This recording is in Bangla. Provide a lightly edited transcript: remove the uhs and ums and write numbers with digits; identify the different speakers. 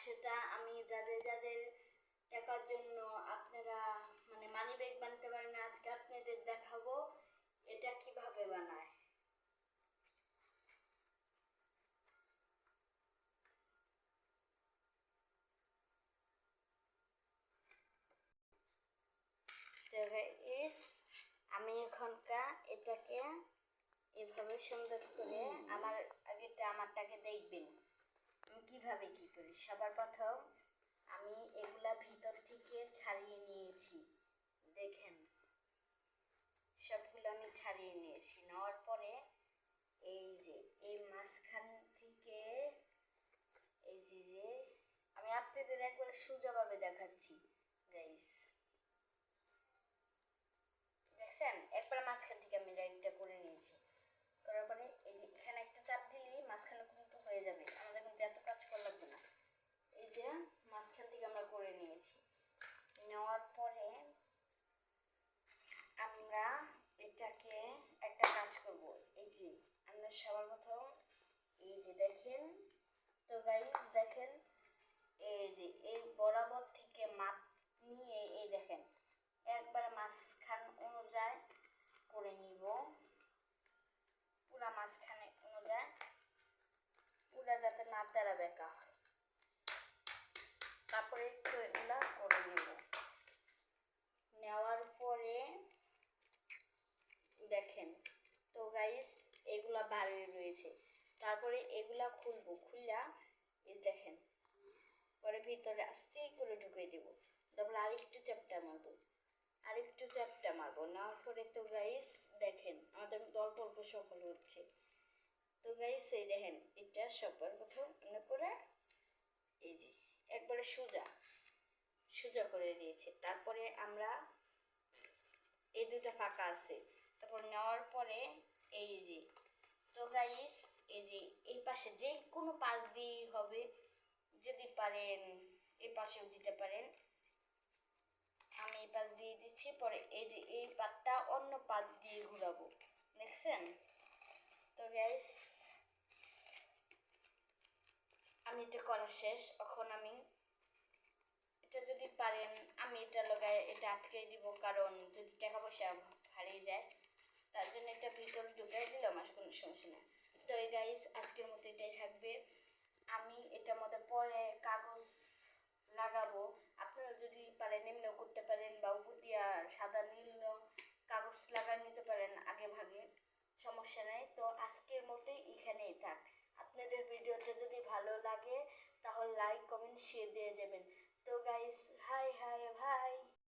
Speaker 1: সেটা আমি যাদের যাদের টাকার জন্য আপনারা মানে মানি ব্যাগ বানাতে পারেন, আজকে আপনাদের দেখাবো এটা কিভাবে বানায়। তো গাইস, আমি এখনকার এটাকে এভাবে সুন্দর করে আমারটাকে দেখবেন আমি কিভাবে কি করি। সবার প্রথম আমি এগুলা ভিতর থেকে ছাড়িয়ে নিয়েছি, দেখেন সবগুলো আমি ছাড়িয়ে নিয়েছি। নেওয়ার পরে এই যে এই মাঝখান থেকে এই যে আমি আপনাদের একবার সোজাভাবে দেখাচ্ছি গাইস, দেখছেন একবার মাঝখান থেকে আমি রাইটটা করে নিয়েছি। করার পরে এই যে এখানে একটা চাপ দিলেই মাঝখানে কিন্তু হয়ে যাবে, আমাদের কিন্তু এত কাজ করা লাগবে না। এই যে মাঝখান থেকে আমরা করে নিয়েছি। নেওয়ার পরে আমরা এটাকে একটা কাজ করব। এই যে আমরা সবার প্রথম এই যে দেখেন, তো গাইস দেখেন এই যে এই বরাবর থেকে মাপ নিয়ে এই দেখেন একবার মাঝখান অনুযায়ী করে নিব, পুরা মাঝখানে অনুযায়ী, পুরা যাতে না তেরা বেঁকা হয়। তারপরে একটু এগুলা করে নেব। নেওয়ার পরে দেখেন তো গাইস এগুলা বাইরে রয়েছে, তারপরে এগুলা খুলবো, খুললা এই দেখেন পরে ভিতরে আস্তে করে ঢুকিয়ে দেবো। তারপরে আরেকটু চ্যাপটা মারবো, আরেকটু চ্যাপটা মারবো। নেওয়ার পরে তো গাইস দেখেন আমাদের অল্প অল্প সফল হচ্ছে। তো গাইস এই দেখেন এটা সবার প্রথম এমনি করে এই যে একবারে সোজা সোজা করে দিয়েছে। তারপরে আমরা এই দুটো ফাঁকা আছে, তারপর নেওয়ার পরে এই যে তো গাইস এই যে এই পাশে যে কোনো পাশ দিয়েই হবে, যদি পারেন এই পাশেও দিতে পারেন। আমি এই পাশ দিয়ে দিচ্ছি, পরে এই যে এই পাটটা অন্য পাশ দিয়ে ঘুরাবো, দেখছেন। তো গাইস আমি এটা করা শেষ, এখন আমি এটা যদি পারেন আমি এটা লাগায় এটা আটকে দিব, কারণ যদি টাকা পয়সা হারিয়ে যায় তার জন্য এটা ভিতরে ঢুকাই দিলাম, আর কোনো সমস্যা না। তো এই গাইস আজকের মতো এটাই থাকবে। আমি এটার মধ্যে পরে কাগজ লাগাবো, আপনারা যদি পারেন এমনিও করতে পারেন, বা উপর দিয়া সাদা নীল কাগজ লাগাই নিতে পারেন আগে ভাগে, সমস্যা নেই। তো আজকের মতোই এখানেই থাক। আপনাদের ভিডিওটা যদি ভালো লাগে তাহলে লাইক কমেন্ট শেয়ার দিয়ে যাবেন। তো গাইস হাই হাই ভাই।